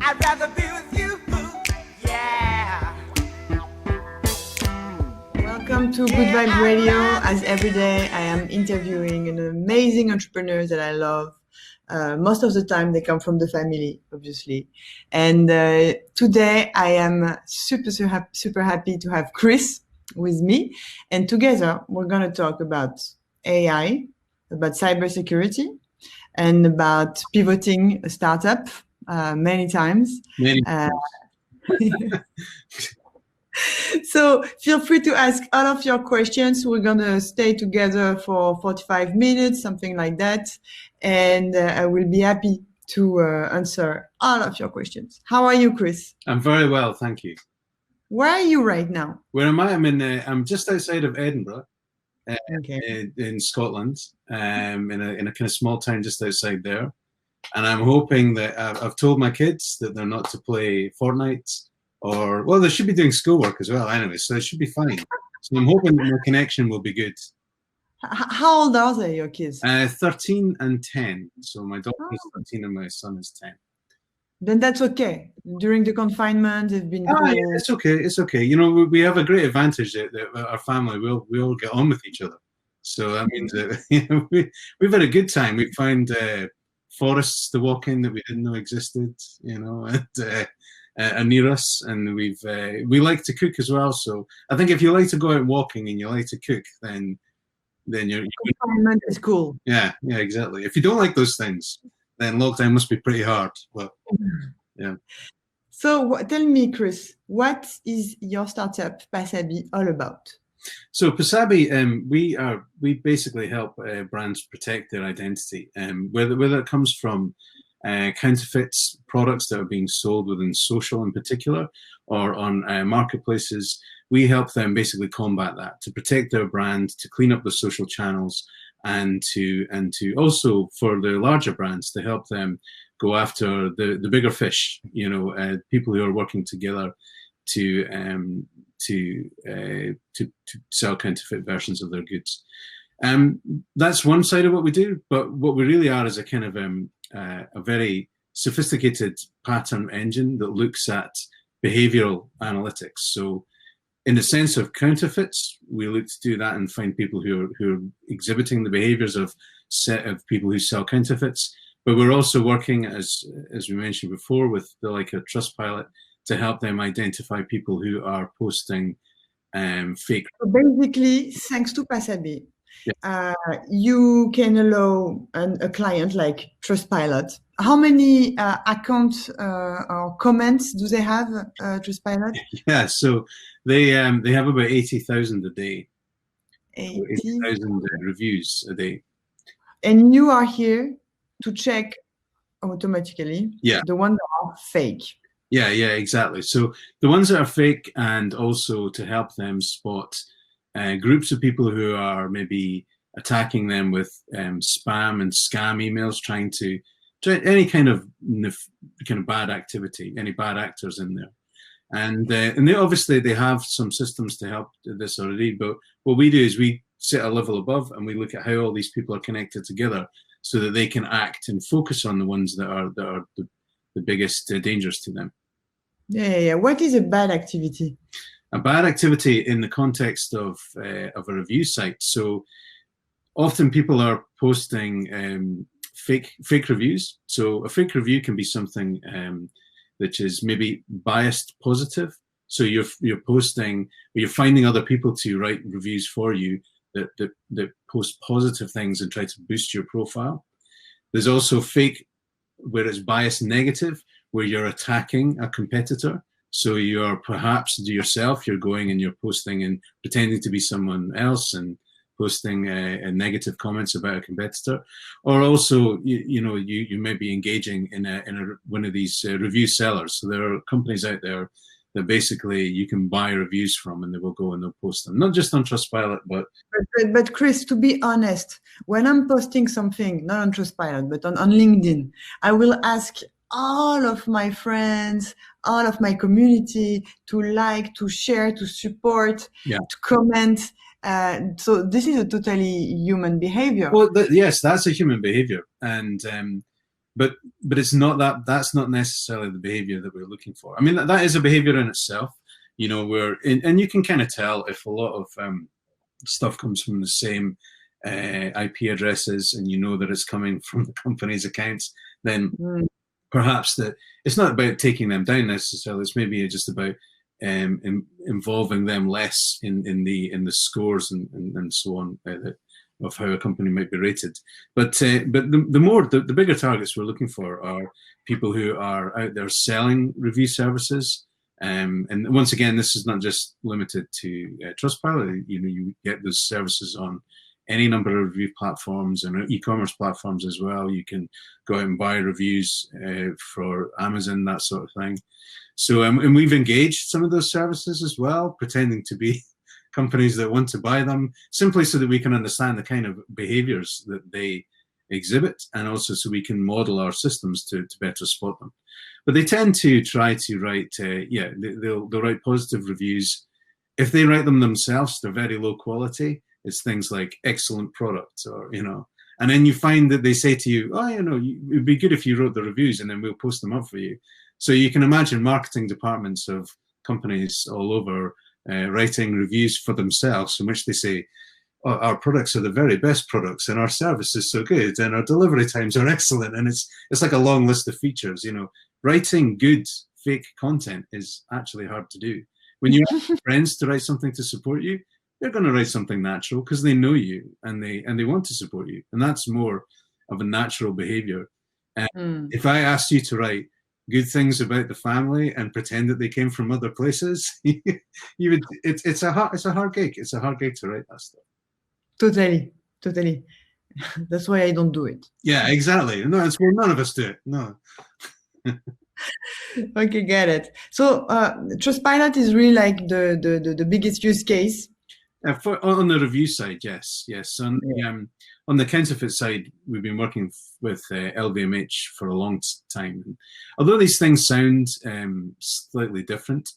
I'd rather be with you. Yeah. Welcome to Good Vibe Radio. As every day, I am interviewing an amazing entrepreneur that I love. Most of the time, they come from the family, obviously. And today, I am super happy to have Chris with me. And together, we're going to talk about AI, about cybersecurity, and about pivoting a startup many times. So feel free to ask all of your questions. We're going to stay together for 45 minutes, something like that. And I will be happy to answer all of your questions. How are you, Chris? I'm very well, thank you. Where are you right now? Where am I? I'm just outside of Edinburgh, in Scotland, in a kind of small town just outside there. And I'm hoping that I've told my kids that they're not to play Fortnite. Well, they should be doing schoolwork as well anyway, so it should be fine. So I'm hoping that my connection will be good. How old are they, your kids? 13 and 10. So my daughter is 13 and my son is 10. Then that's okay. During the confinement, they've been yeah, it's okay. It's okay. You know, we have a great advantage that our family, we all get on with each other. So that means that we've had a good time. We found forests to walk in that we didn't know existed, you know, and are near us, and we like to cook as well. So I think if you like to go out walking and you like to cook, then you're confinement is cool. Yeah, exactly. If you don't like those things, then lockdown must be pretty hard. But yeah. So tell me, Chris, what is your startup Pasabi all about? So Pasabi, we basically help brands protect their identity, whether it comes from counterfeit products that are being sold within social in particular, or on marketplaces. We help them basically combat that, to protect their brand, to clean up the social channels, and to also for the larger brands to help them go after the bigger fish. You know, people who are working together to sell counterfeit versions of their goods. That's one side of what we do, but what we really are is a kind of a very sophisticated pattern engine that looks at behavioral analytics. So in the sense of counterfeits, we look to do that and find people who are exhibiting the behaviors of set of people who sell counterfeits. But we're also working, as we mentioned before, with the like a Trustpilot to help them identify people who are posting fake. So basically, thanks to Pasabi, you can allow a client like Trustpilot. How many accounts or comments do they have, Trustpilot? Yeah, so they have about 80,000 a day. 80,000 reviews a day. And you are here to check automatically the ones that are fake. Yeah, exactly. So the ones that are fake, and also to help them spot groups of people who are maybe attacking them with spam and scam emails, trying to any kind of bad activity, any bad actors in there. And they obviously they have some systems to help this already. But what we do is we sit a level above and we look at how all these people are connected together, so that they can act and focus on the ones that are the biggest dangers to them. Yeah. What is a bad activity? A bad activity in the context of a review site. So often people are posting fake reviews. So a fake review can be something which is maybe biased positive. So you're posting, or you're finding other people to write reviews for you that post positive things and try to boost your profile. There's also fake where it's biased negative, where you're attacking a competitor. So you're perhaps yourself, you're going and you're posting and pretending to be someone else and posting negative comments about a competitor. Or also, you may be engaging in one of these review sellers. So there are companies out there that basically you can buy reviews from, and they will go and they'll post them, not just on Trustpilot, but Chris, to be honest, when I'm posting something, not on Trustpilot, but on LinkedIn, I will ask all of my friends, all of my community to like, to share, to support, to comment. So this is a totally human behavior. Well, yes, that's a human behavior. And but it's not that. That's not necessarily the behavior that we're looking for. I mean, that is a behavior in itself. You know, and you can kind of tell if a lot of stuff comes from the same IP addresses, and you know that it's coming from the company's accounts, then perhaps that it's not about taking them down necessarily. It's maybe just about involving them less in the scores and so on of how a company might be rated. But the bigger targets we're looking for are people who are out there selling review services. And once again, this is not just limited to Trustpilot. You know, you get those services on any number of review platforms and e-commerce platforms as well. You can go out and buy reviews for Amazon, that sort of thing. So, and we've engaged some of those services as well, pretending to be companies that want to buy them, simply so that we can understand the kind of behaviors that they exhibit, and also so we can model our systems to better spot them. But they tend to try to write, they'll write positive reviews. If they write them themselves, they're very low quality. It's things like excellent product, or, you know, and then you find that they say to you, oh, you know, it would be good if you wrote the reviews and then we'll post them up for you. So you can imagine marketing departments of companies all over writing reviews for themselves, in which they say, oh, our products are the very best products, and our service is so good, and our delivery times are excellent. And it's like a long list of features. You know, writing good fake content is actually hard to do. When you ask friends to write something to support you, they're going to write something natural because they know you and they want to support you, and that's more of a natural behavior. If I asked you to write good things about the family and pretend that they came from other places, you would. It's a hard gig. It's a hard gig to write that stuff. Totally. That's why I don't do it. Yeah, exactly. No, it's none of us do it. No. Okay, get it. So Trustpilot is really like the biggest use case. On the review side, yes. On the counterfeit side, we've been working with LVMH for a long time. Although these things sound slightly different,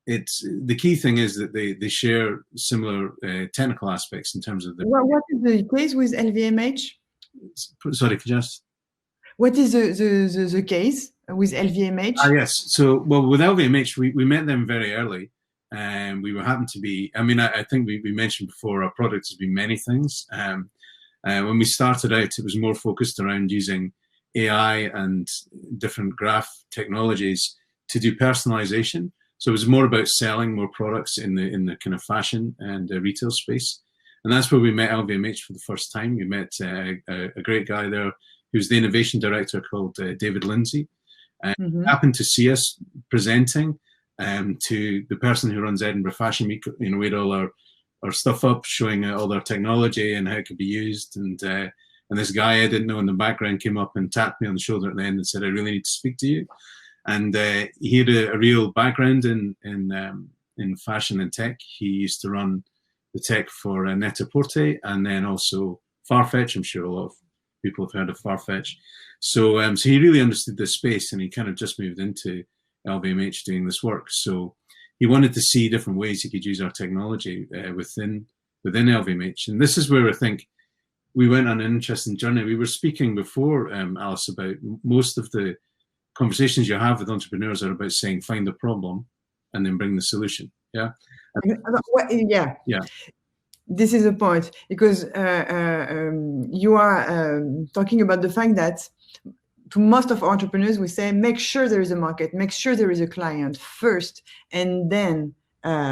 the key thing is that they share similar technical aspects in terms of the. What is the case with LVMH? Sorry, could you ask? What is the case with LVMH? Yes. So, well, with LVMH, we met them very early. And we were happened to be, I mean, I think we mentioned before, our product has been many things. When we started out, it was more focused around using AI and different graph technologies to do personalization. So it was more about selling more products in the kind of fashion and retail space. And that's where we met LVMH for the first time. We met a great guy there who's the innovation director called David Lindsay. Happened to see us presenting to the person who runs Edinburgh Fashion Week. You know, we had all our stuff up, showing all their technology and how it could be used. And this guy I didn't know in the background came up and tapped me on the shoulder at the end and said, "I really need to speak to you." And he had a real background in fashion and tech. He used to run the tech for Net-a-Porter and then also Farfetch. I'm sure a lot of people have heard of Farfetch. So he really understood this space, and he kind of just moved into LVMH doing this work. So he wanted to see different ways he could use our technology within LVMH. And this is where I think we went on an interesting journey. We were speaking before, Alice, about most of the conversations you have with entrepreneurs are about saying, find the problem and then bring the solution. Yeah. Yeah. This is the point, because you are talking about the fact that to most of entrepreneurs, we say, make sure there is a market, make sure there is a client first, and then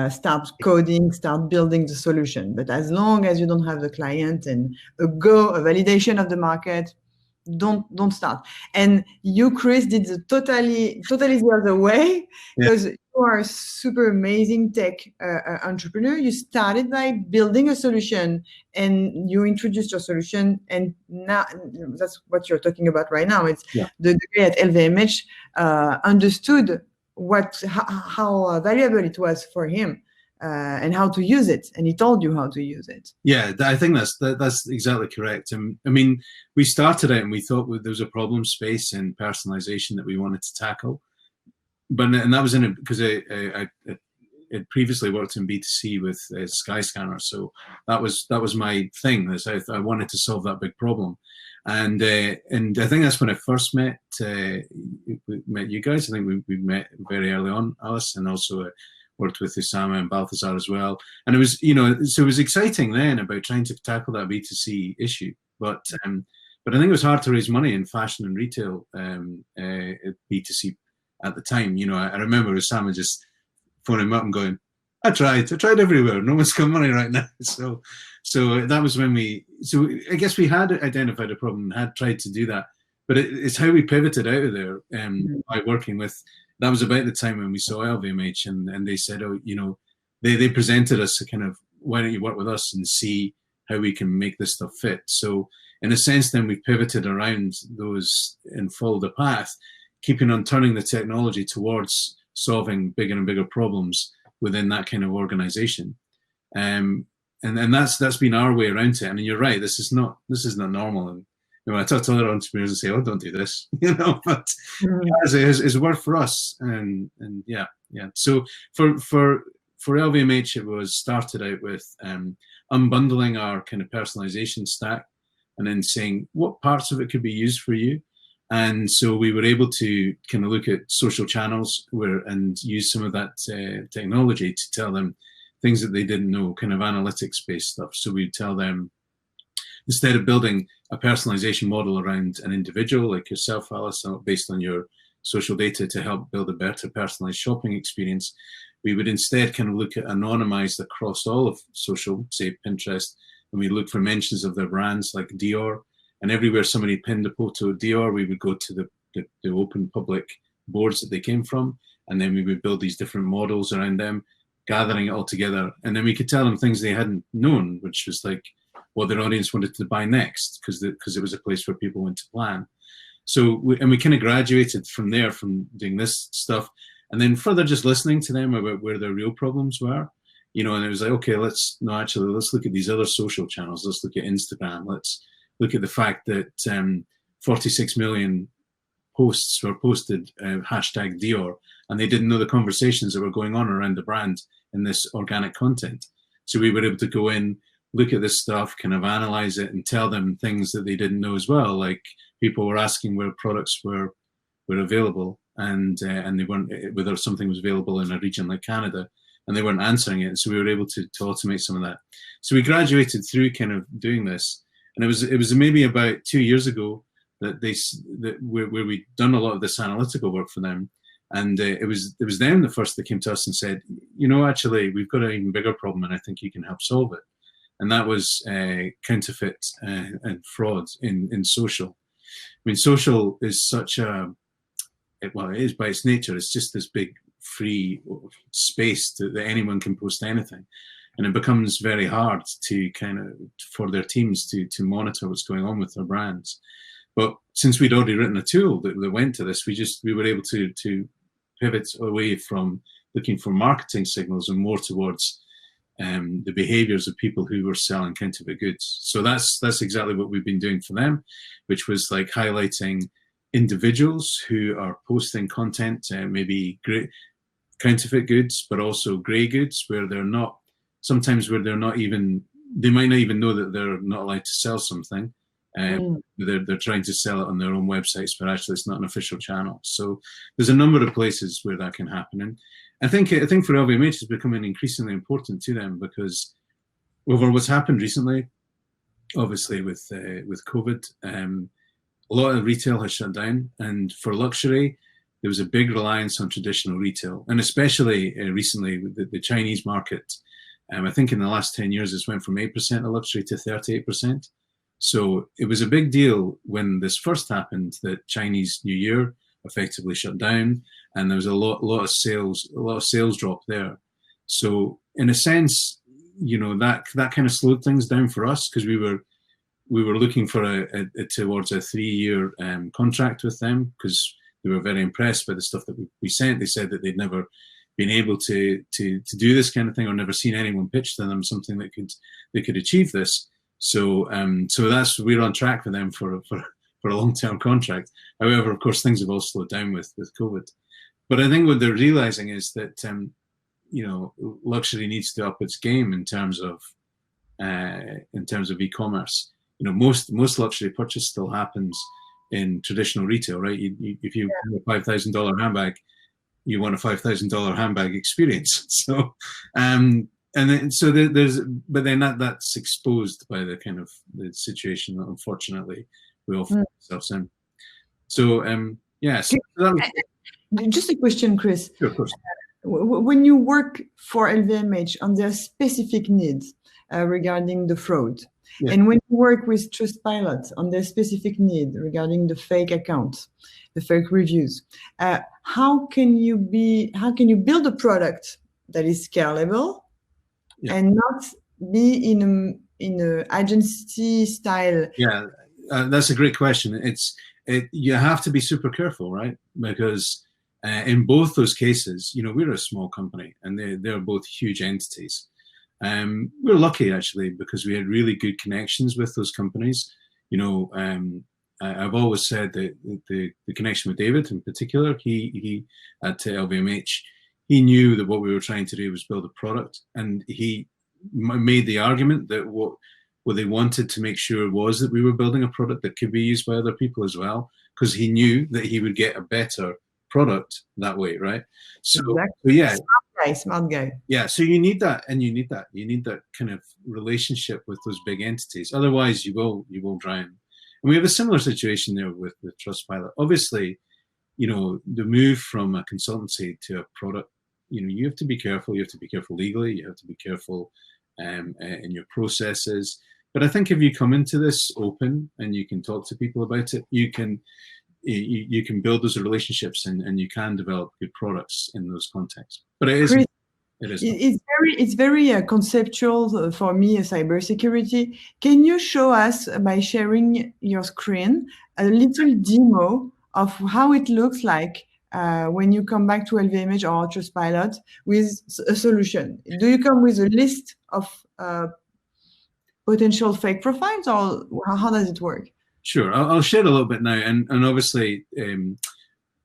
start coding, start building the solution. But as long as you don't have the client and a validation of the market, don't start. And you, Chris, did the totally the other way, because you are a super amazing tech entrepreneur. You started by building a solution and you introduced your solution, and now that's what you're talking about right now. It's the guy at LVMH understood how valuable it was for him. And how to use it, and he told you how to use it. Yeah, I think that's exactly correct. I mean, we started out and we thought there was a problem space in personalization that we wanted to tackle, and that was in it because I previously worked in B2C with Skyscanner, so that was my thing. I wanted to solve that big problem, And I think that's when I first met you guys. I think we met very early on, Alice, and also worked with Usama and Balthazar as well. And it was, so it was exciting then about trying to tackle that B2C issue. But I think it was hard to raise money in fashion and retail B2C at the time. I remember Usama just phoning him up and going, I tried everywhere. No one's got money right now. So that was when I guess we had identified a problem and had tried to do that. But it's how we pivoted out of there by working with, that was about the time when we saw LVMH and they said, they presented us a kind of, why don't you work with us and see how we can make this stuff fit? So in a sense, then we pivoted around those and followed the path, keeping on turning the technology towards solving bigger and bigger problems within that kind of organization. And that's been our way around it. And you're right, this is not normal. And I talk to other entrepreneurs and say, oh, don't do this, but it's worked for us. And yeah. So for LVMH, it was started out with unbundling our kind of personalization stack and then saying what parts of it could be used for you. And so we were able to kind of look at social channels and use some of that technology to tell them things that they didn't know, kind of analytics-based stuff. So we'd tell them, instead of building a personalization model around an individual like yourself, Alice, based on your social data to help build a better personalized shopping experience, we would instead kind of look at anonymized across all of social, say Pinterest, and we look for mentions of their brands like Dior. And everywhere somebody pinned a photo of Dior, we would go to the open public boards that they came from, and then we would build these different models around them, gathering it all together. And then we could tell them things they hadn't known, which was like what their audience wanted to buy next, because it was a place where people went to plan. So we kind of graduated from there, from doing this stuff, and then further just listening to them about where their real problems were. And it was like, okay, let's look at these other social channels. Let's look at Instagram. Let's look at the fact that 46 million posts were posted hashtag Dior, and they didn't know the conversations that were going on around the brand in this organic content. So we were able to go in, look at this stuff, kind of analyze it and tell them things that they didn't know as well. Like people were asking where products were available and they weren't, whether something was available in a region like Canada, and they weren't answering it. So we were able to automate some of that. So we graduated through kind of doing this. And it was maybe about 2 years ago that where we'd done a lot of this analytical work for them, and it was them the first that came to us and said, actually we've got an even bigger problem, and I think you can help solve it. And that was counterfeit and fraud in social. I mean, social is such it is by its nature. It's just this big free space that anyone can post anything. And it becomes very hard to for their teams to monitor what's going on with their brands. But since we'd already written a tool that went to this, we were able to pivot away from looking for marketing signals and more towards the behaviors of people who were selling counterfeit goods. So that's exactly what we've been doing for them, which was like highlighting individuals who are posting content, maybe great counterfeit goods, but also grey goods where they're not. Sometimes where they might not even know that they're not allowed to sell something. They're trying to sell it on their own websites, but actually it's not an official channel. So there's a number of places where that can happen. And I think for LVMH, it's becoming increasingly important to them because over what's happened recently, obviously with COVID, a lot of retail has shut down, and for luxury, there was a big reliance on traditional retail, and especially recently with the Chinese market. I think in the last 10 years, it's went from 8% of luxury to 38%. So it was a big deal when this first happened that Chinese New Year effectively shut down, and there was a lot of sales drop there. So in a sense, that kind of slowed things down for us because we were looking for towards a 3-year contract with them because they were very impressed by the stuff that we sent. They said that they'd never been able to do this kind of thing or never seen anyone pitch to them something that they could achieve this. So we're on track for them for a long-term contract. However, of course, things have all slowed down with COVID. But I think what they're realizing is that luxury needs to up its game in terms of e-commerce. most luxury purchase still happens in traditional retail, right? If you buy a $5,000 handbag, you want a $5,000 handbag experience. So, and then but then that's exposed by the kind of the situation that unfortunately we all find ourselves in. So, yes. Just a question, Chris. Sure, of course. When you work for LVMH on their specific needs regarding the fraud, and when you work with Trustpilot on their specific need regarding the fake accounts, the fake reviews, how can you build a product that is scalable and not be in a agency style? Yeah, that's a great question. You have to be super careful, right? Because in both those cases, we're a small company and they're both huge entities. We're lucky actually because we had really good connections with those companies. I've always said that the connection with David in particular, he at LVMH, he knew that what we were trying to do was build a product, and he made the argument that what they wanted to make sure was that we were building a product that could be used by other people as well, because he knew that he would get a better product that way, right? So, exactly. So yeah. Smart guy. Yeah, so you need that, and you need that kind of relationship with those big entities. Otherwise, you will drown. And we have a similar situation there with Trustpilot. Obviously, the move from a consultancy to a product, you have to be careful. You have to be careful legally. You have to be careful in your processes. But I think if you come into this open and you can talk to people about it, you can build those relationships and you can develop good products in those contexts. But it is. Chris, it is. It's very conceptual for me, cybersecurity. Can you show us by sharing your screen a little demo of how it looks like when you come back to LVMH or Trustpilot with a solution? Do you come with a list of potential fake profiles, or how does it work? Sure, I'll share a little bit now, and obviously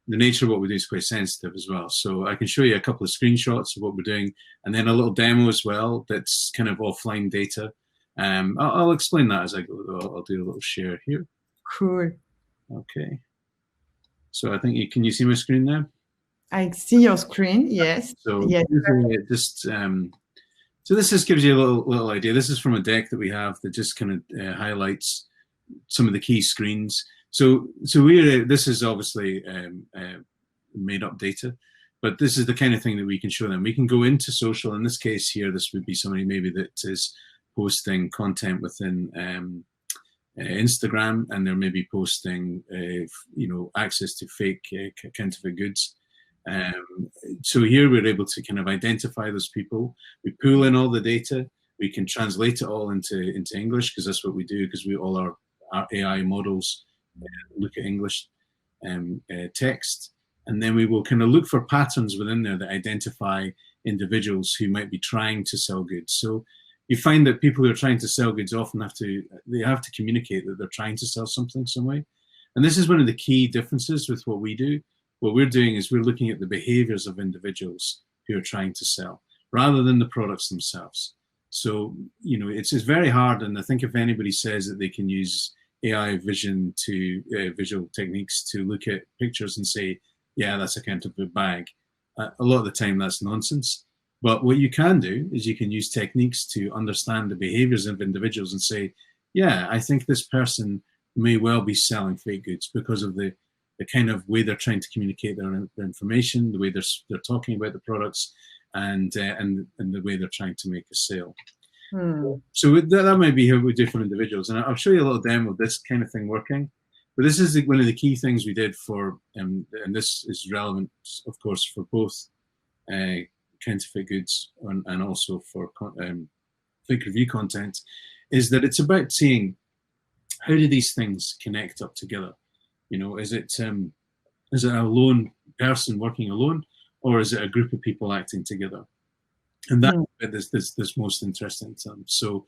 the nature of what we do is quite sensitive as well. So I can show you a couple of screenshots of what we're doing, and then a little demo as well that's kind of offline data. I'll explain that as I go. I'll do a little share here. Cool. Okay. So I think can you see my screen now? I see your screen. Yes. So yes. So this just gives you a little idea. This is from a deck that we have that just kind of highlights some of the key screens. So this is obviously made up data, but this is the kind of thing that we can show them. We can go into social. In this case here, this would be somebody maybe that is posting content within Instagram, and they're maybe posting access to fake counterfeit goods. So here we're able to kind of identify those people. We pull in all the data. We can translate it all into English, because that's what we do, because all our AI models look at English text, and then we will kind of look for patterns within there that identify individuals who might be trying to sell goods. So you find that people who are trying to sell goods often have to communicate that they're trying to sell something some way. And this is one of the key differences with what we do. What we're doing is we're looking at the behaviors of individuals who are trying to sell, rather than the products themselves. So, it's very hard. And I think if anybody says that they can use AI vision to visual techniques to look at pictures and say, yeah, that's a counterfeit bag, a lot of the time that's nonsense. But what you can do is you can use techniques to understand the behaviors of individuals and say, yeah, I think this person may well be selling fake goods because of the kind of way they're trying to communicate their information, the way they're talking about the products, and the way they're trying to make a sale. So that might be how we do for individuals. And I'll show you a little demo of this kind of thing working. But this is one of the key things we did for, and this is relevant, of course, for both counterfeit goods and also for fake review content, is that it's about seeing how do these things connect up together. Is it a lone person working alone, or is it a group of people acting together? And that's this most interesting term. So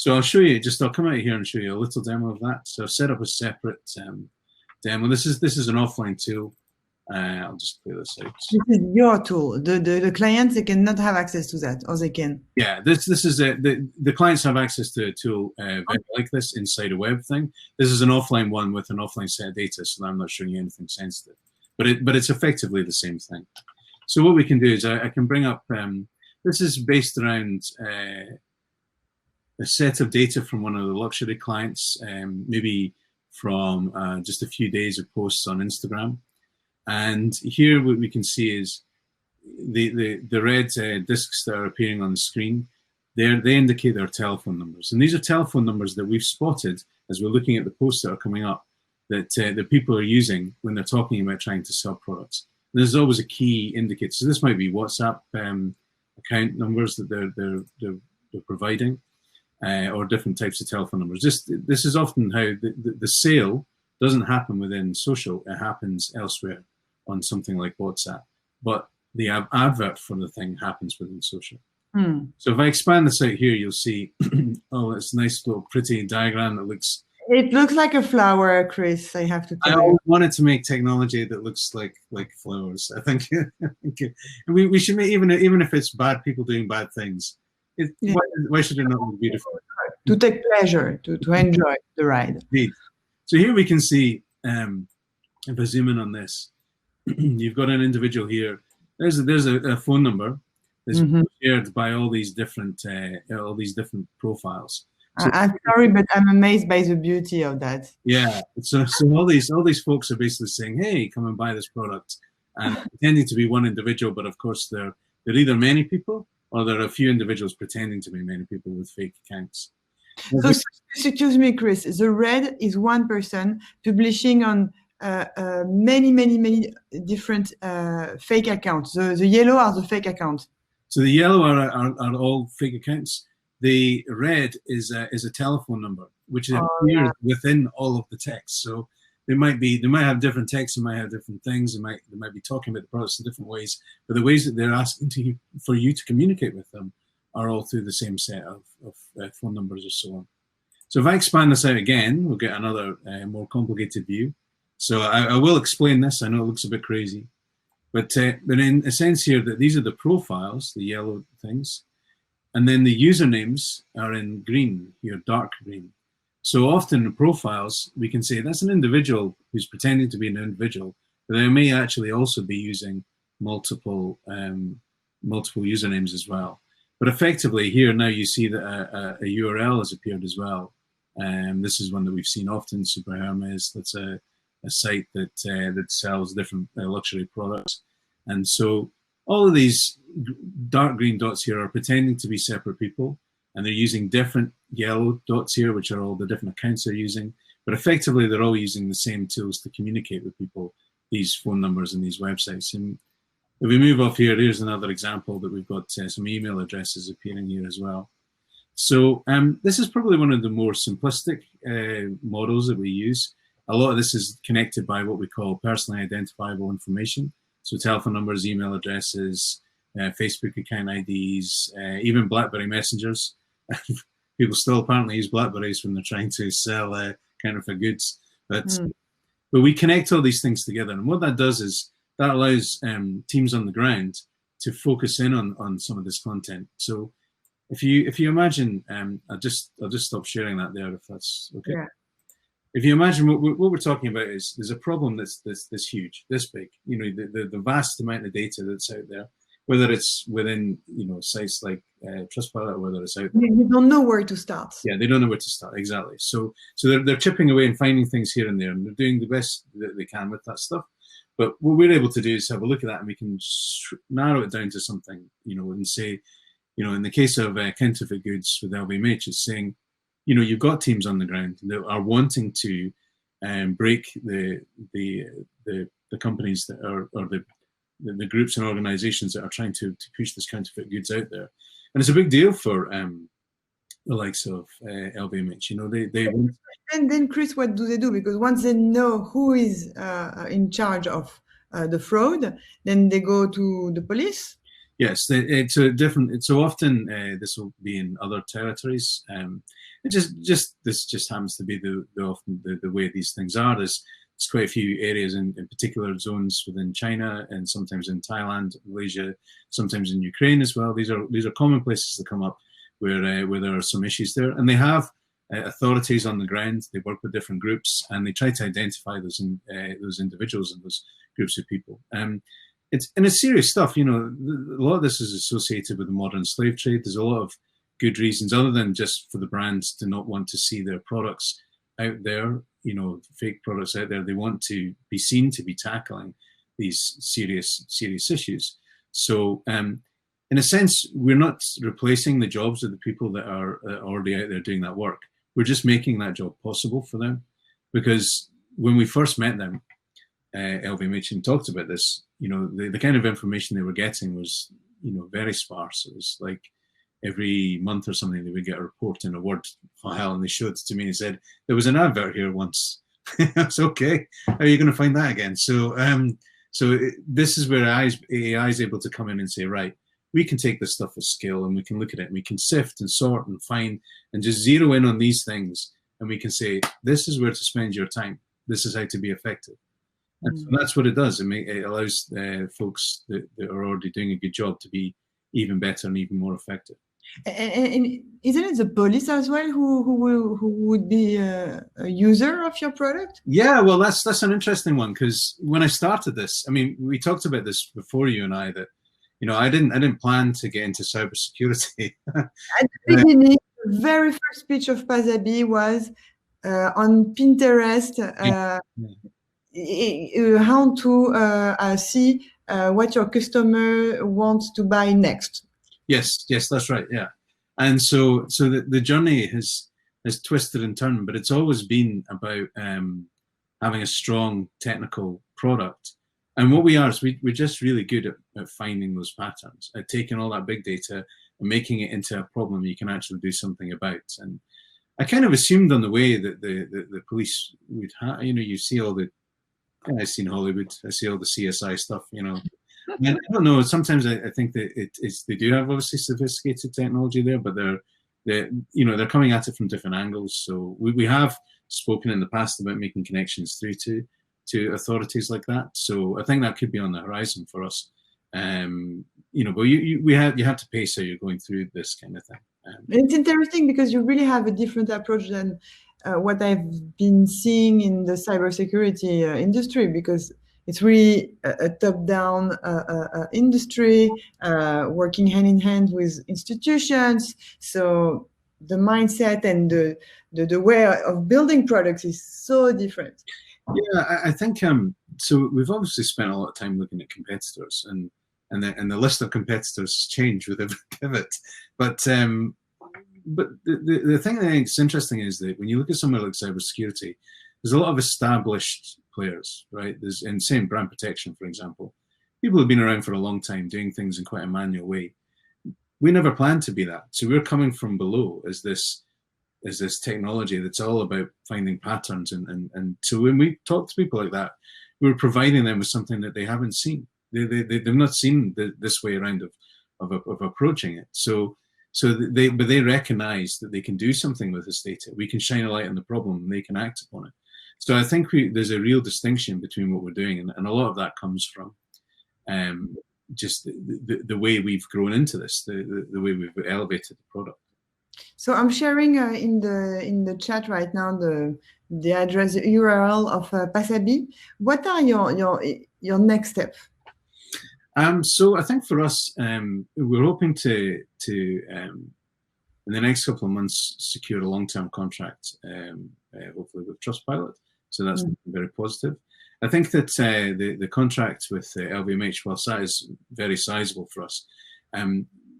I'll show you. I'll come out here and show you a little demo of that. So I've set up a separate demo. This is an offline tool. I'll just clear this out. This is your tool. The clients, they cannot have access to that, or they can. Yeah, this is the clients have access to a tool like this inside a web thing. This is an offline one with an offline set of data, so I'm not showing you anything sensitive, but it's effectively the same thing. So what we can do is I can bring up. This is based around a set of data from one of the luxury clients, maybe from just a few days of posts on Instagram. And here what we can see is the red discs that are appearing on the screen. They indicate their telephone numbers. And these are telephone numbers that we've spotted as we're looking at the posts that are coming up that that people are using when they're talking about trying to sell products. And there's always a key indicator. So this might be WhatsApp account numbers that they're providing, or different types of telephone numbers. This is often how the sale doesn't happen within social. It happens elsewhere on something like WhatsApp. But the advert for the thing happens within social. So if I expand this out here, you'll see, oh, it's a nice little pretty diagram that looks... It looks like a flower, Chris, I have to tell you. I always wanted to make technology that looks like flowers. I think we should make, even if it's bad people doing bad things, why should it not look beautiful? To take pleasure, to enjoy the ride. Indeed. So here we can see, if I zoom in on this, you've got an individual here. There's a phone number that's shared by all these different profiles. So, I'm sorry, but I'm amazed by the beauty of that. Yeah. So all these folks are basically saying, "Hey, come and buy this product," and pretending to be one individual, but of course they're either many people or there are a few individuals pretending to be many people with fake accounts. So, excuse me, Chris. The red is one person publishing on many different fake accounts. The yellow are the fake accounts. So the yellow are all fake accounts. The red is a telephone number, which appears within all of the text. So they might have different texts, they might have different things, they might be talking about the products in different ways, but the ways that they're asking for you to communicate with them are all through the same set of phone numbers or so on. So if I expand this out again, we'll get another more complicated view. So I will explain this. I know it looks a bit crazy, but in a sense here that these are the profiles, the yellow things, and then the usernames are in green here, dark green. So often in profiles, we can say that's an individual who's pretending to be an individual, but they may actually also be using multiple usernames as well. But effectively here now you see that a URL has appeared as well. This is one that we've seen often, Super Hermes. That's a site that sells different luxury products. And so all of these dark green dots here are pretending to be separate people, and they're using different yellow dots here, which are all the different accounts they're using. But effectively, they're all using the same tools to communicate with people, these phone numbers and these websites. And if we move off here, here's another example that we've got some email addresses appearing here as well. So this is probably one of the more simplistic models that we use. A lot of this is connected by what we call personally identifiable information. So telephone numbers, email addresses, Facebook account IDs, even BlackBerry messengers. People still apparently use BlackBerries when they're trying to sell counterfeit goods. But we connect all these things together. And what that does is that allows teams on the ground to focus in on some of this content. So if you imagine, I'll just stop sharing that there if that's okay. Yeah. If you imagine what we're talking about is there's a problem that's this huge, this big. You know, the vast amount of data that's out there, whether it's within sites like Trustpilot or whether it's out there. You don't know where to start. Yeah, they don't know where to start, exactly. So they're chipping away and finding things here and there, and they're doing the best that they can with that stuff. But what we're able to do is have a look at that, and we can narrow it down to something, and say, in the case of counterfeit goods with LVMH, it's saying, you've got teams on the ground that are wanting to break the companies that are, or the groups and organizations that are trying to push this counterfeit goods out there. And it's a big deal for the likes of LVMH. They and then, Chris, what do they do? Because once they know who is in charge of the fraud, then they go to the police. Yes, it's a different. So often this will be in other territories. This just happens to be the way these things are. Is There's quite a few areas in particular zones within China, and sometimes in Thailand, Malaysia, sometimes in Ukraine as well. These are common places that come up where there are some issues there, and they have authorities on the ground. They work with different groups, and they try to identify those individuals and those groups of people. It's serious stuff. You know, a lot of this is associated with the modern slave trade. There's a lot of good reasons, other than just for the brands to not want to see their products out there, you know, fake products out there. They want to be seen to be tackling these serious issues. So in a sense, we're not replacing the jobs of the people that are already out there doing that work. We're just making that job possible for them. Because when we first met them, LVMH, and talked about this, you know, the kind of information they were getting was, you know, very sparse. It was like every month or something they would get a report in a Word file, and they showed it to me and said, there was an advert here once. That's okay. How are you going to find that again? So this is where AI is able to come in and say, right, we can take this stuff at scale, and we can look at it, and we can sift and sort and find and just zero in on these things, and we can say, this is where to spend your time. This is how to be effective. And so that's what it does. It allows folks that are already doing a good job to be even better and even more effective. And isn't it the police as well who would be a user of your product? Yeah, well, that's an interesting one, because when I started this, I mean, we talked about this before, you and I, that, you know, I didn't plan to get into cybersecurity. At the beginning, the very first pitch of Pasabi was on Pinterest. How to see what your customer wants to buy next. Yes, that's right. Yeah, and so the journey has twisted and turned, but it's always been about having a strong technical product. And what we are is we're just really good at finding those patterns, at taking all that big data and making it into a problem you can actually do something about. And I kind of assumed on the way that the police would have, you know, you see all the, I've seen Hollywood, I see all the CSI stuff, you know. And I don't know, sometimes I think that they do have obviously sophisticated technology there, but they're coming at it from different angles. So we have spoken in the past about making connections through to authorities like that. So I think that could be on the horizon for us. You know, but you have to pace how you're going through this kind of thing. It's interesting because you really have a different approach than what I've been seeing in the cybersecurity industry, because it's really a top-down industry, working hand in hand with institutions. So the mindset and the way of building products is so different. Yeah, I think so. We've obviously spent a lot of time looking at competitors, and the list of competitors has changed with every pivot. But the thing that I think is interesting is that when you look at somewhere like cybersecurity, there's a lot of established players, right? There's, in same brand protection, for example, people have been around for a long time doing things in quite a manual way. We never planned to be that. So we're coming from below as this technology that's all about finding patterns. And so when we talk to people like that, we're providing them with something that they haven't seen. They've not seen this way around of approaching it. So they recognize that they can do something with this data. We can shine a light on the problem and they can act upon it. So I think there's a real distinction between what we're doing, and a lot of that comes from just the way we've grown into this, the way we've elevated the product. So I'm sharing in the chat right now the address, the URL of Pasabi. What are your next steps? So I think for us, we're hoping to in the next couple of months secure a long-term contract, hopefully with Trustpilot. So that's very positive. I think that the contract with LVMH, whilst that is very sizable for us,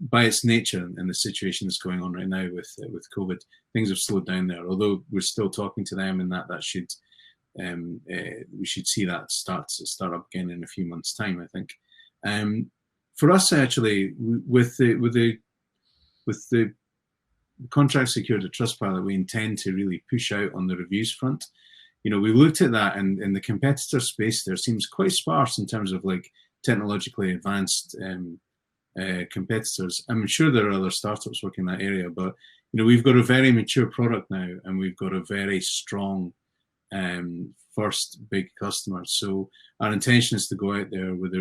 by its nature and the situation that's going on right now with COVID, things have slowed down there. Although we're still talking to them, and that should we should see that start up again in a few months' time, I think. For us, actually, with the contract secured at Trustpilot, we intend to really push out on the reviews front. You know, we looked at that, and in the competitor space there seems quite sparse in terms of like technologically advanced competitors. I'm sure there are other startups working in that area, but you know, we've got a very mature product now, and we've got a very strong first big customers. So our intention is to go out there with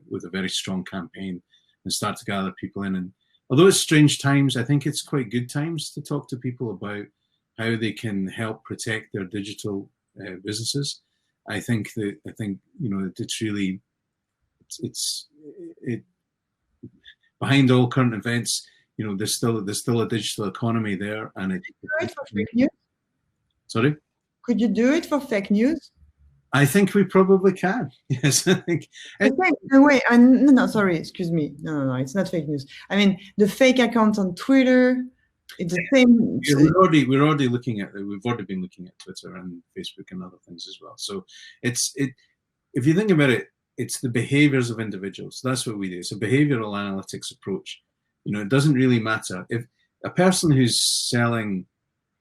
with a very strong campaign and start to gather people in. And although it's strange times, I think it's quite good times to talk to people about how they can help protect their digital businesses. I think it's really behind all current events. There's still a digital economy there, and Could you do it for fake news? Sorry? Could you do it for fake news? I think we probably can. Yes, I think. No, wait. No, sorry. Excuse me. No. It's not fake news. I mean, the fake account on Twitter. It's the same. Yeah, we're already looking at. We've already been looking at Twitter and Facebook and other things as well. So if you think about it, it's the behaviors of individuals. That's what we do. It's a behavioral analytics approach. It doesn't really matter if a person who's selling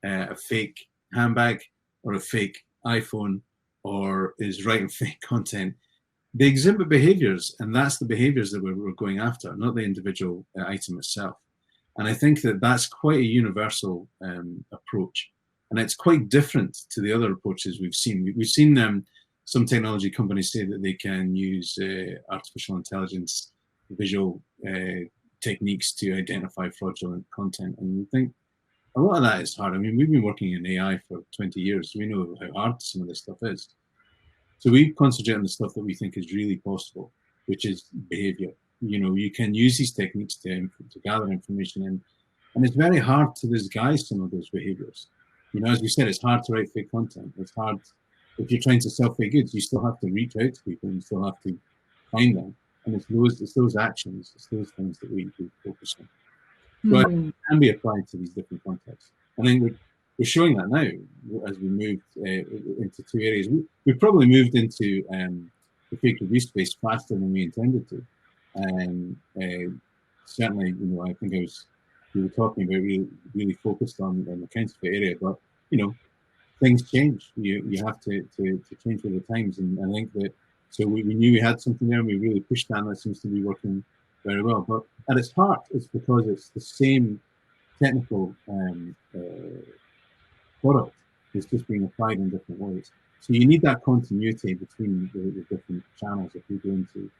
a fake handbag or a fake iPhone or is writing fake content, they exhibit behaviors, and that's the behaviors that we're going after, not the individual item itself. And I think that that's quite a universal approach, and it's quite different to the other approaches we've seen. We've seen some technology companies say that they can use artificial intelligence, visual techniques to identify fraudulent content, and we think a lot of that is hard. I mean, we've been working in AI for 20 years. We know how hard some of this stuff is. So we concentrate on the stuff that we think is really possible, which is behavior. You can use these techniques to gather information in, and it's very hard to disguise some of those behaviors. As we said, it's hard to write fake content. It's hard if you're trying to sell fake goods. You still have to reach out to people, and you still have to find them. And it's those actions, it's those things that we focus on. So it can be applied to these different contexts. I think we're showing that now as we moved into two areas. We probably moved into the fake review space faster than we intended to. And certainly, I think we were talking about really focused on the counterfeit area, but things change. You have to change with the times, and I think that. So we knew we had something there, and we really pushed that, and that seems to be working very well. But at its heart, it's because it's the same technical product. It's just being applied in different ways. So you need that continuity between the different channels if you go into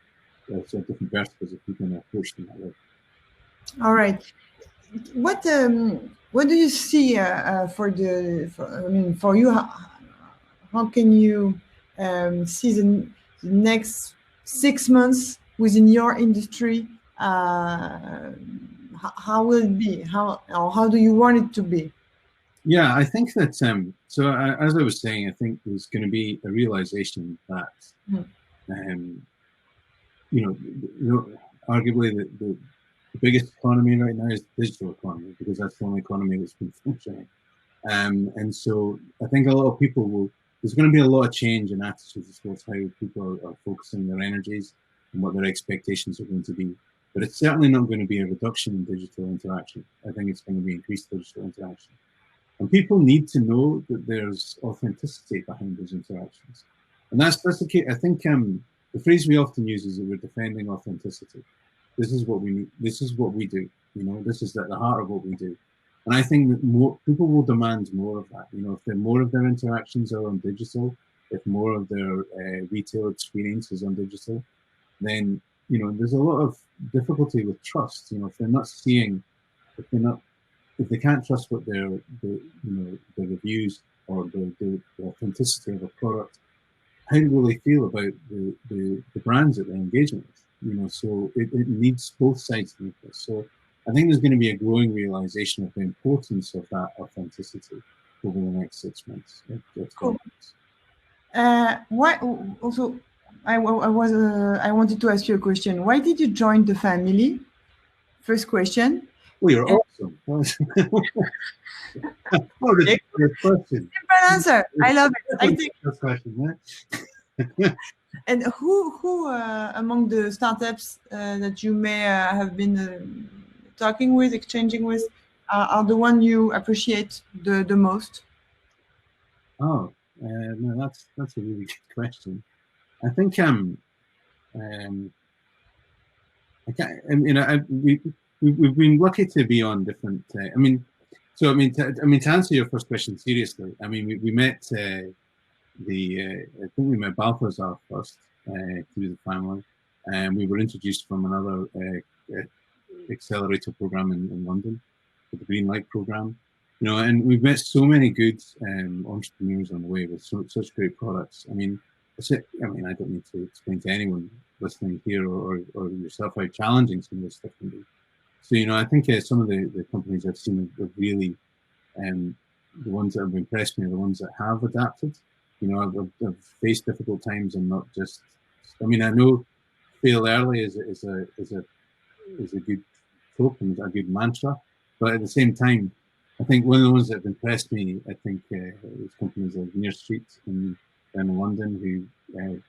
different verticals if you're going to approach them that way. All right. What do you see for you? How can you see the next 6 months within your industry? How will it be? How do you want it to be? Yeah, I think that, as I was saying, I think there's going to be a realization that, arguably the biggest economy right now is the digital economy, because that's the only economy that's been functioning. And so I think a lot of people there's going to be a lot of change in attitudes towards how people are focusing their energies and what their expectations are going to be. But it's certainly not going to be a reduction in digital interaction. I think it's going to be increased digital interaction. And people need to know that there's authenticity behind those interactions. And that's the key. I think the phrase we often use is that we're defending authenticity. This is what we need. This is what we do. This is at the heart of what we do. And I think that more people will demand more of that. If more of their interactions are on digital, if more of their retail experience is on digital, then there's a lot of difficulty with trust. If they're not seeing, if they can't trust what the reviews or the authenticity of a product, how will they feel about the brands that they're engaging with? So it needs both sides to make this. So I think there's going to be a growing realization of the importance of that authenticity over the next 6 months. Cool. Why? Also, I wanted to ask you a question. Why did you join the family? First question. Well, you're awesome. Good question. Simple answer. I love it. I think. Good question, yeah. And who among the startups that you may have been talking with, exchanging with, are the one you appreciate the most? Oh, no, that's a really good question. I think we've been lucky to be on different. So I mean, to answer your first question seriously, I mean, we met I think we met Balthazar first through the family, and we were introduced from another accelerator program in London, the Green Light program. You know, and we've met so many good entrepreneurs on the way with such great products. I mean, I don't need to explain to anyone listening here or yourself how challenging some of this stuff can be. So, you know, I think some of the companies I've seen have really, the ones that have impressed me are the ones that have adapted. You know, I've faced difficult times and not just. I mean, I know fail early is a good trope and a good mantra, but at the same time, I think one of the ones that have impressed me, I think, is companies like Near Street in London, who had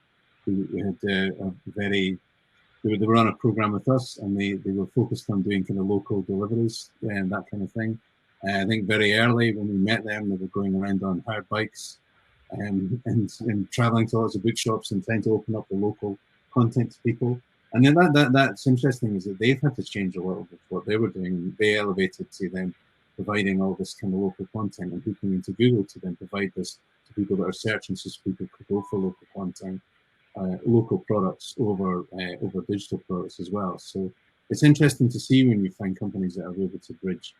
a very. They were on a program with us, and they were focused on doing kind of local deliveries and that kind of thing. I think very early when we met them, they were going around on hired bikes and traveling to lots of bookshops and trying to open up the local content to people. And then that's interesting is that they've had to change a little bit what they were doing. They elevated to them providing all this kind of local content and hooking into Google to then provide this to people that are searching so people could go for local content. Local products over digital products as well. So it's interesting to see when you find companies that are able to bridge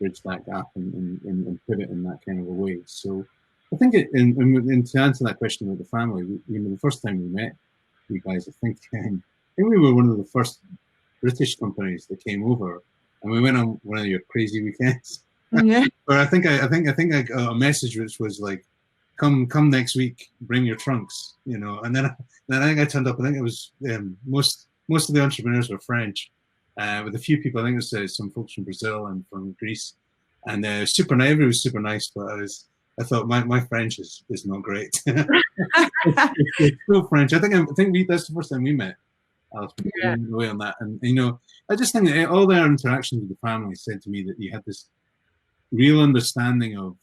that gap and pivot in that kind of a way. So I think and to answer that question about the family, the first time we met you guys, I think we were one of the first British companies that came over, and we went on one of your crazy weekends. Yeah. But I think I got a message which was like, come next week, bring your trunks, you know. And then I think I turned up. I think it was most of the entrepreneurs were French, with a few people. I think it was some folks from Brazil and from Greece, and super nice. Everybody was super nice, but I thought my French is not great. it's still French. I think that's the first time we met. Alice, yeah. Away on that, and you know, I just think that all their interactions with the family said to me that you had this real understanding of.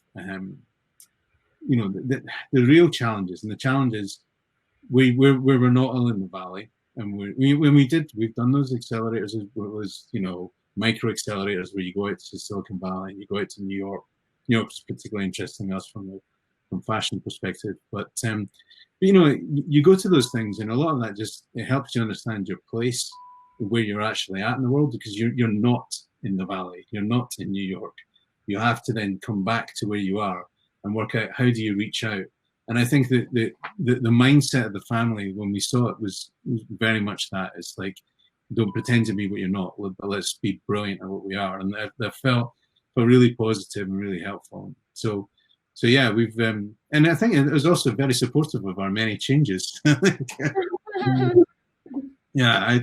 You know, the real challenges, and the challenges we're not all in the valley, and we've done those accelerators. It was, you know, micro accelerators where you go out to Silicon Valley and you go out to New York. New York's particularly interesting us from fashion perspective, but you know, you go to those things, and a lot of that just it helps you understand your place, where you're actually at in the world, because you're not in the valley, you're not in New York. You have to then come back to where you are and work out how do you reach out. And I think that the mindset of the family when we saw it was very much that. It's like, don't pretend to be what you're not, but let's be brilliant at what we are. And that felt really positive and really helpful. So yeah, we've and I think it was also very supportive of our many changes. Yeah,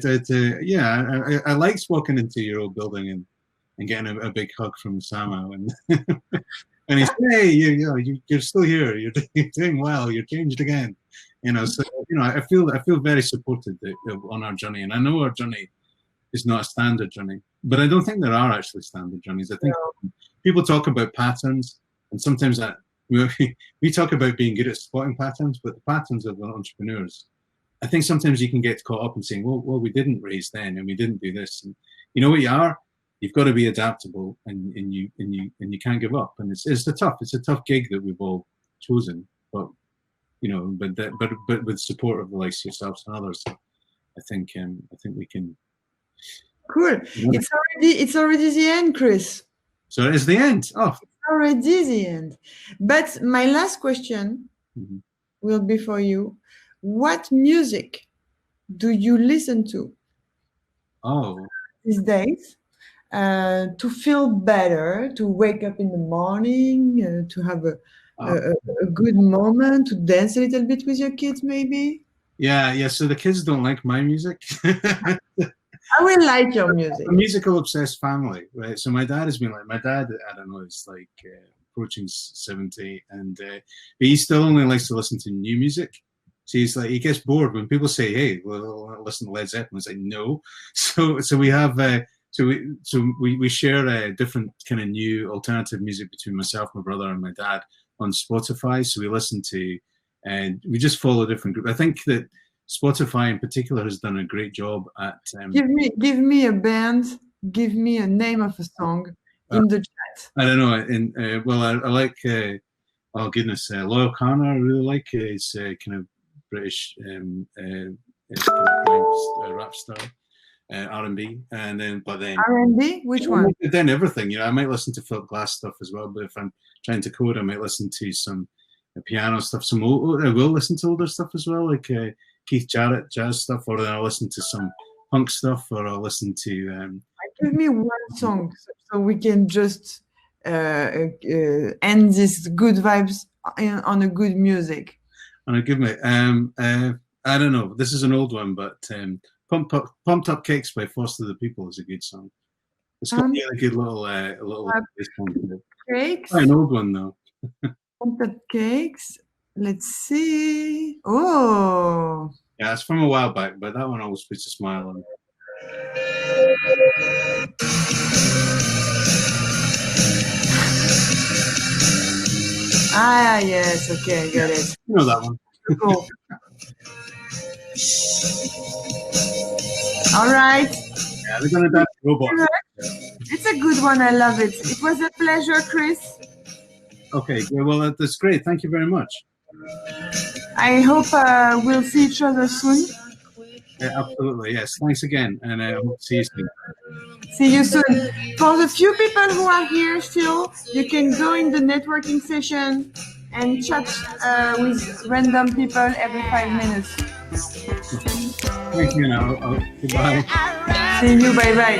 I liked walking into your old building and getting a big hug from Samo and. And he said, "Hey, you're still here. You're doing well. You're changed again." You know, so you know, I feel very supported on our journey, and I know our journey is not a standard journey, but I don't think there are actually standard journeys. I think people talk about patterns, and sometimes that we talk about being good at spotting patterns, but the patterns of the entrepreneurs, I think sometimes you can get caught up in saying, "Well, we didn't raise then, and we didn't do this," and you know what you are. You've got to be adaptable, and you can't give up. And it's a tough gig that we've all chosen, but you know, but with support of the likes of yourselves and others, I think we can. Cool. You know, it's already the end, Chris. So it's the end. Oh, it's already the end. But my last question will be for you. What music do you listen to? These days? To feel better, to wake up in the morning, to have a good moment, to dance a little bit with your kids, maybe? Yeah. So the kids don't like my music. I will like your music. A musical obsessed family, right? So my dad has been like, I don't know, it's like approaching 70, and but he still only likes to listen to new music. So he's like, he gets bored when people say, "Hey, well, listen to Led Zeppelin." It's like, no. So we have. So we share different kind of new alternative music between myself, my brother, and my dad on Spotify. So we listen to, and we just follow different groups. I think that Spotify in particular has done a great job at. Give me a band. Give me a name of a song in the chat. I don't know. Well, I like. Oh goodness, Loyal Kana. I really like. He's kind of British rap star, R&B, and then R&B. Which one? Then everything. I might listen to Philip Glass stuff as well. But if I'm trying to code, I might listen to some piano stuff. I will listen to older stuff as well, like Keith Jarrett jazz stuff, or then I'll listen to some punk stuff, or I'll listen to. Give me one song so we can just end this good vibes on a good music. On a good mate. I don't know. This is an old one, but "Pumped Up Cakes" by Foster the People is a good song. It's got a really good little Cakes. An old one though. Pumped Up Cakes. Let's see. Oh. Yeah, it's from a while back, but that one always puts a smile on. Ah, yes. Okay, got it. You know that one. Cool. All right. Yeah, they're gonna dance robot. It's a good one. I love it. It was a pleasure, Chris. Okay, well, that's great. Thank you very much. I hope we'll see each other soon. Yeah, absolutely. Yes. Thanks again, and I hope to see you soon. See you soon. For the few people who are here still, you can go in the networking session and chat with random people every 5 minutes. Thank you now. Goodbye. See you. Bye bye.